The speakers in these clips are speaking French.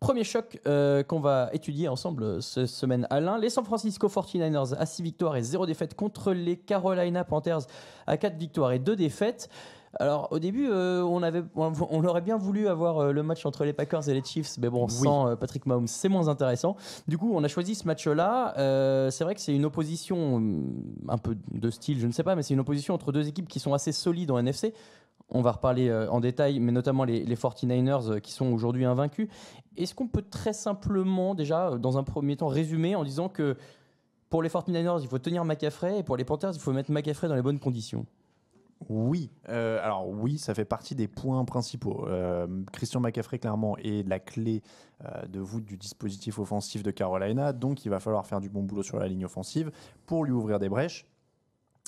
Premier choc qu'on va étudier ensemble cette semaine, Alain. Les San Francisco 49ers à 6 victoires et 0 défaites contre les Carolina Panthers à 4 victoires et 2 défaites. Alors au début, on aurait bien voulu avoir le match entre les Packers et les Chiefs, mais bon, sans Patrick Mahomes, c'est moins intéressant. Du coup, on a choisi ce match-là. C'est vrai que c'est une opposition un peu de style, je ne sais pas, mais c'est une opposition entre deux équipes qui sont assez solides en NFC. On va reparler en détail, mais notamment les 49ers qui sont aujourd'hui invaincus. Est-ce qu'on peut très simplement, déjà, dans un premier temps, résumer en disant que pour les 49ers, il faut tenir McCaffrey et pour les Panthers, il faut mettre McCaffrey dans les bonnes conditions? Oui, alors oui, ça fait partie des points principaux. Christian McCaffrey, clairement, est la clé de voûte du dispositif offensif de Carolina, donc il va falloir faire du bon boulot sur la ligne offensive pour lui ouvrir des brèches.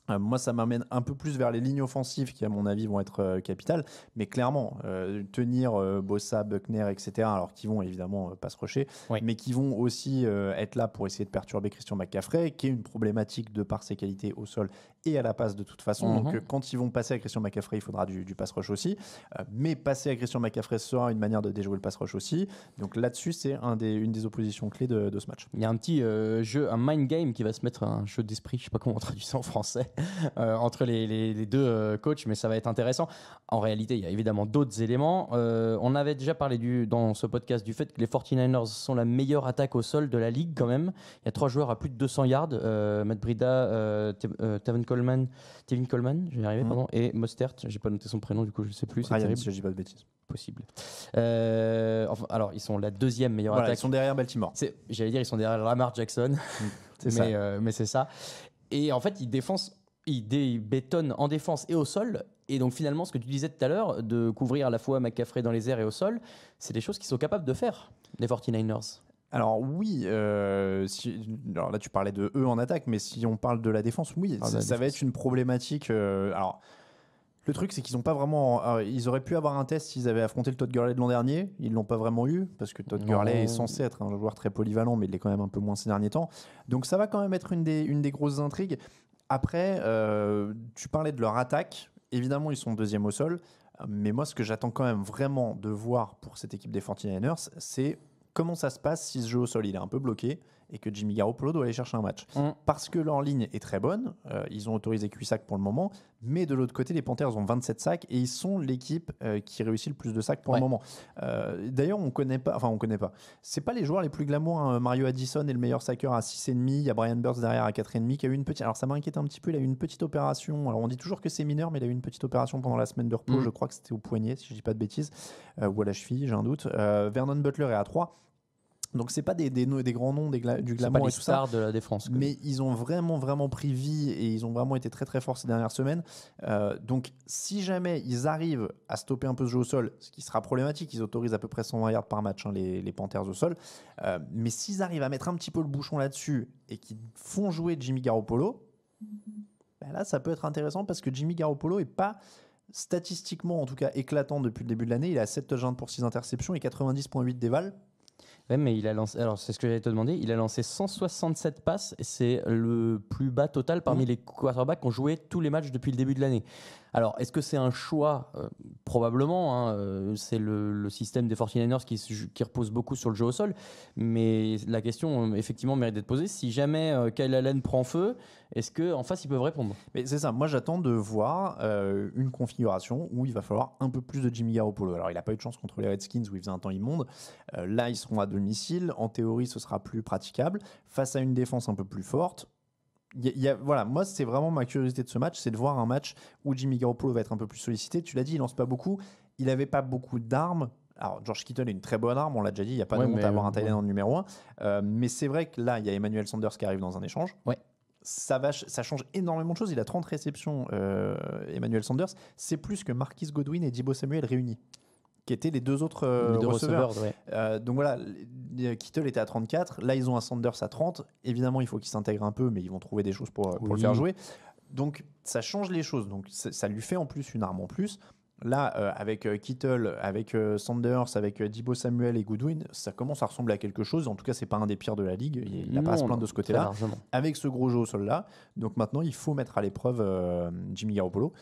Moi, ça m'amène un peu plus vers les lignes offensives qui, à mon avis, vont être capitales. Mais clairement, tenir Bossa, Buckner, etc., alors qui vont évidemment pas se rusher, mais qui vont aussi être là pour essayer de perturber Christian McCaffrey, qui est une problématique de par ses qualités au sol et à la passe de toute façon. Donc, quand ils vont passer à Christian McCaffrey, il faudra du pass rush aussi. Mais passer à Christian McCaffrey sera une manière de déjouer le pass rush aussi. Donc là-dessus, c'est une des oppositions clés de ce match. Il y a un petit jeu, un mind game qui va se mettre, un jeu d'esprit, je ne sais pas comment on traduit ça en français, entre les deux coachs, mais ça va être intéressant. En réalité, il y a évidemment d'autres éléments. On avait déjà parlé dans ce podcast du fait que les 49ers sont la meilleure attaque au sol de la ligue quand même. Il y a 3 joueurs à plus de 200 yards, Matt Breida, Tevin Coleman, je vais y arriver, pardon, et Mostert, j'ai pas noté son prénom, du coup je sais plus, c'est terrible. Si je dis pas de bêtises. Possible. Alors, ils sont la deuxième meilleure attaque. Ils sont derrière Baltimore. J'allais dire, ils sont derrière Lamar Jackson, mais c'est ça. Et en fait, ils bétonnent en défense et au sol. Et donc finalement, ce que tu disais tout à l'heure, de couvrir à la fois McCaffrey dans les airs et au sol, c'est des choses qu'ils sont capables de faire, les 49ers. Alors oui, alors là tu parlais de eux en attaque, mais si on parle de la défense, oui, ça va être une problématique. Alors le truc, c'est qu'ils n'ont pas vraiment. Ils auraient pu avoir un test s'ils avaient affronté le Todd Gurley de l'an dernier. Ils l'ont pas vraiment eu parce que Todd Gurley est censé être un joueur très polyvalent, mais il l'est quand même un peu moins ces derniers temps. Donc ça va quand même être une des grosses intrigues. Après, tu parlais de leur attaque. Évidemment, ils sont deuxième au sol. Mais moi, ce que j'attends quand même vraiment de voir pour cette équipe des 49ers, c'est comment ça se passe si ce jeu au sol il est un peu bloqué et que Jimmy Garoppolo doit aller chercher un match. Parce que leur ligne est très bonne. Ils ont autorisé 8 sacs pour le moment. Mais de l'autre côté, les Panthers ont 27 sacs et ils sont l'équipe qui réussit le plus de sacs pour le moment. D'ailleurs, on connaît pas. C'est pas les joueurs les plus glamour. Hein. Mario Addison est le meilleur saqueur à 6,5. Il y a Brian Burns derrière à 4,5 qui a eu une petite. Alors ça m'inquiète un petit peu. Il a eu une petite opération. Alors on dit toujours que c'est mineur, mais il a eu une petite opération pendant la semaine de repos. Je crois que c'était au poignet, si je dis pas de bêtises, ou à la cheville, j'ai un doute. Vernon Butler est à 3. Donc c'est pas des grands noms du glamour et tout ça, de la défense, mais ils ont vraiment pris vie et ils ont vraiment été très très forts ces dernières semaines. Donc si jamais ils arrivent à stopper un peu ce jeu au sol, ce qui sera problématique, ils autorisent à peu près 120 yards par match, hein, les Panthers au sol, mais s'ils arrivent à mettre un petit peu le bouchon là-dessus et qu'ils font jouer Jimmy Garoppolo, ben là ça peut être intéressant parce que Jimmy Garoppolo est pas statistiquement en tout cas éclatant depuis le début de l'année. Il a 7 touchdowns pour 6 interceptions et 90,8 d'éval. Ouais, mais il a lancé. Alors, c'est ce que j'allais te demander. Il a lancé 167 passes et c'est le plus bas total parmi les quarterbacks qui ont joué tous les matchs depuis le début de l'année. Alors, est-ce que c'est un choix Probablement. Hein, c'est le système des 49ers qui repose beaucoup sur le jeu au sol. Mais la question, effectivement, mérite d'être posée. Si jamais Kyle Allen prend feu, est-ce qu'en face, ils peuvent répondre? Mais c'est ça. Moi, j'attends de voir une configuration où il va falloir un peu plus de Jimmy Garoppolo. Alors, il n'a pas eu de chance contre les Redskins où il faisait un temps immonde. Là, ils seront à domicile. En théorie, ce sera plus praticable. Face à une défense un peu plus forte, voilà, moi c'est vraiment ma curiosité de ce match, c'est de voir un match où Jimmy Garoppolo va être un peu plus sollicité. Tu l'as dit, il lance pas beaucoup, il avait pas beaucoup d'armes. Alors George Kittle est une très bonne arme, on l'a déjà dit, il n'y a pas de honte à avoir un tight end en numéro 1. Mais c'est vrai que là, il y a Emmanuel Sanders qui arrive dans un échange. Ça change énormément de choses. Il a 30 réceptions, Emmanuel Sanders. C'est plus que Marquise Godwin et Deebo Samuel réunis, qui étaient les deux autres receveurs. Donc voilà, Kittle était à 34. Là, ils ont un Sanders à 30. Évidemment, il faut qu'il s'intègre un peu, mais ils vont trouver des choses pour le faire jouer. Donc, ça change les choses. Donc, ça lui fait en plus une arme en plus. Là, avec Kittle, avec Sanders, avec Deebo Samuel et Goodwin, ça commence à ressembler à quelque chose. En tout cas, c'est pas un des pires de la ligue. Il n'a pas à se plaindre de ce côté-là. Avec ce gros jeu au sol-là. Donc maintenant, il faut mettre à l'épreuve Jimmy Garoppolo.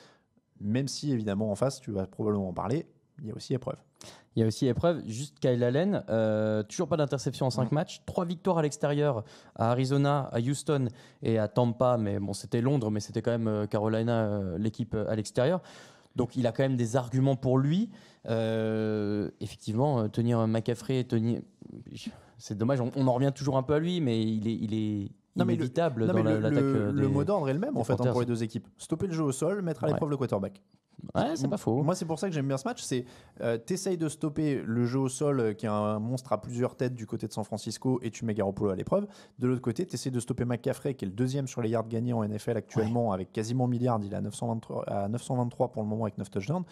Même si, évidemment, en face, tu vas probablement en parler, il y a aussi épreuve. Il y a aussi épreuve, juste Kyle Allen, toujours pas d'interception en 5 matchs, 3 victoires à l'extérieur, à Arizona, à Houston et à Tampa, mais bon, c'était Londres, mais c'était quand même Carolina, l'équipe à l'extérieur. Donc il a quand même des arguments pour lui. Effectivement, tenir McCaffrey, c'est dommage, on en revient toujours un peu à lui, mais il est inévitable dans l'attaque. Le mot d'ordre est le même en fait pour les deux équipes. Stopper le jeu au sol, mettre à l'épreuve le quarterback. Ouais, c'est pas faux. Moi, c'est pour ça que j'aime bien ce match. C'est t'essayes de stopper le jeu au sol, qui est un monstre à plusieurs têtes du côté de San Francisco, et tu mets Garoppolo à l'épreuve. De l'autre côté, t'essayes de stopper McCaffrey, qui est le deuxième sur les yards gagnés en NFL actuellement, avec quasiment milliard. Il est à 923 pour le moment avec 9 touchdowns.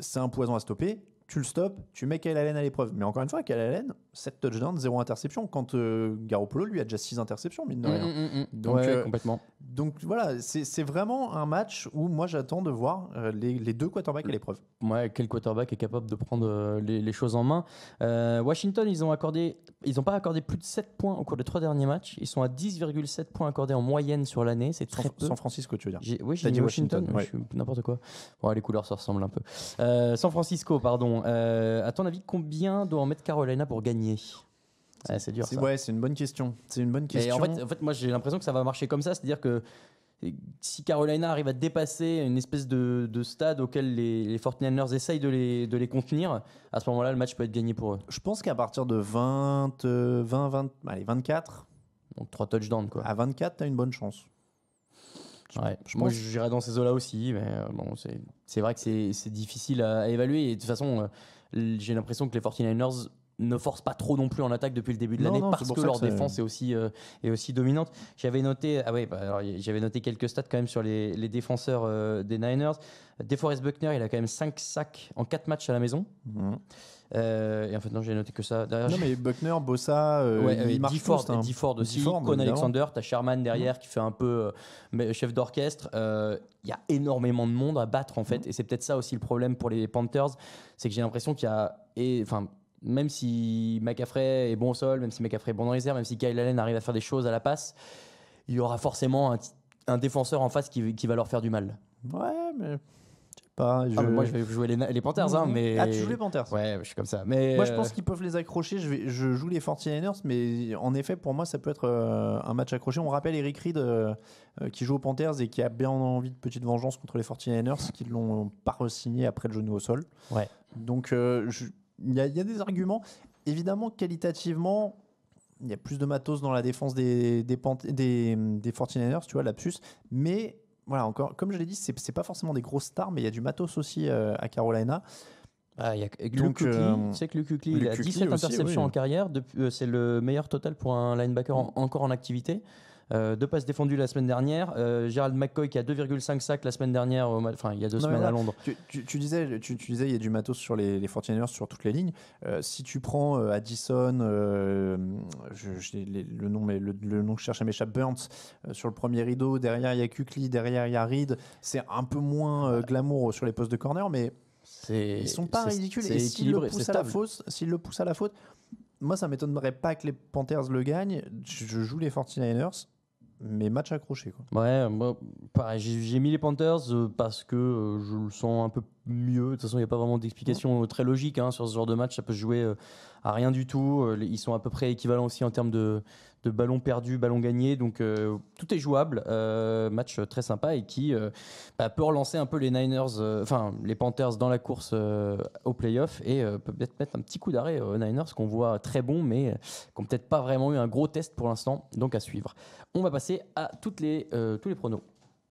C'est un poison à stopper. Tu le stoppes, tu mets Kyle Allen à l'épreuve. Mais encore une fois, Kyle Allen, 7 touchdowns, 0 interception, quand Garoppolo, lui, a déjà 6 interceptions, mine de rien. Donc, complètement. Donc voilà, c'est vraiment un match où moi j'attends de voir les deux quarterbacks à l'épreuve. Ouais, quel quarterback est capable de prendre les choses en main. Washington, ils n'ont pas accordé plus de 7 points au cours des 3 derniers matchs. Ils sont à 10,7 points accordés en moyenne sur l'année. C'est très peu. San Francisco, tu veux dire? Oui, j'ai dit Washington. Ouais. Je suis n'importe quoi. Bon, les couleurs se ressemblent un peu. San Francisco, pardon. À ton avis, combien doit en mettre Carolina pour gagner? C'est dur. Ouais, c'est une bonne question. Et en fait, moi, j'ai l'impression que ça va marcher comme ça. C'est-à-dire que si Carolina arrive à dépasser une espèce de stade auquel les 49ers essayent de les contenir, à ce moment-là, le match peut être gagné pour eux. Je pense qu'à partir de 24, donc 3 touchdowns, quoi. À 24, tu as une bonne chance. Ouais, moi, j'irais dans ces eaux-là aussi, mais bon, c'est vrai que c'est difficile à évaluer. Et de toute façon, j'ai l'impression que les 49ers ne forcent pas trop non plus en attaque depuis le début de l'année, parce que leur défense est aussi dominante. J'avais noté quelques stats quand même sur les défenseurs des Niners. DeForest Buckner, il a quand même 5 sacs en 4 matchs à la maison. Et en fait, non, j'ai noté que ça. Non, mais Buckner, Bossa, il marche Dee Ford aussi, Con Alexander, t'as Sherman derrière qui fait un peu chef d'orchestre. Il y a énormément de monde à battre en fait, et c'est peut-être ça aussi le problème pour les Panthers, c'est que j'ai l'impression qu'il y a, même si McCaffrey est bon au sol, même si McCaffrey est bon dans les airs, même si Kyle Allen arrive à faire des choses à la passe, il y aura forcément un défenseur en face qui va leur faire du mal. Ouais, mais pas. Moi, je vais jouer les Panthers, hein, mais. Ah, tu joues les Panthers? Ouais, je suis comme ça. Mais moi, je pense qu'ils peuvent les accrocher. Je joue les 49ers, mais en effet, pour moi, ça peut être un match accroché. On rappelle Eric Reid qui joue aux Panthers et qui a bien envie de petite vengeance contre les 49ers qui l'ont pas re-signé après le genou au sol. Ouais. Donc, il y a des arguments. Évidemment, qualitativement, il y a plus de matos dans la défense des 49ers, tu vois, lapsus. Mais voilà, encore, comme je l'ai dit, c'est pas forcément des grosses stars, mais il y a du matos aussi à Carolina. Il y a Luke Kuechly. Tu sais que Luke Kuechly, il a 17 interceptions en carrière. C'est le meilleur total pour un linebacker encore en activité. 2 passes défendues la semaine dernière. Gerald McCoy qui a 2,5 sacs la semaine dernière, il y a 2 semaines à Londres. Tu disais il y a du matos sur les 49ers sur toutes les lignes. Si tu prends Addison, j'ai le nom que je cherche m'échappe, Burns sur le premier rideau, derrière il y a Kuechly, derrière il y a Reid. C'est un peu moins glamour sur les postes de corner, mais ils sont pas ridicules. Et s'ils le poussent à la faute, moi ça m'étonnerait pas que les Panthers le gagnent. Je joue les 49ers. Mais match accroché, quoi. Ouais, moi, pareil, j'ai mis les Panthers parce que je le sens un peu mieux. De toute façon, il n'y a pas vraiment d'explication très logique sur ce genre de match. Ça peut se jouer à rien du tout. Ils sont à peu près équivalents aussi en termes de ballons perdus, ballons gagnés. Donc, tout est jouable. Match très sympa et qui peut relancer un peu les Niners, les Panthers dans la course au playoff et peut peut-être mettre un petit coup d'arrêt aux Niners qu'on voit très bons, mais qui n'ont peut-être pas vraiment eu un gros test pour l'instant. Donc, à suivre. On va passer à tous les pronos.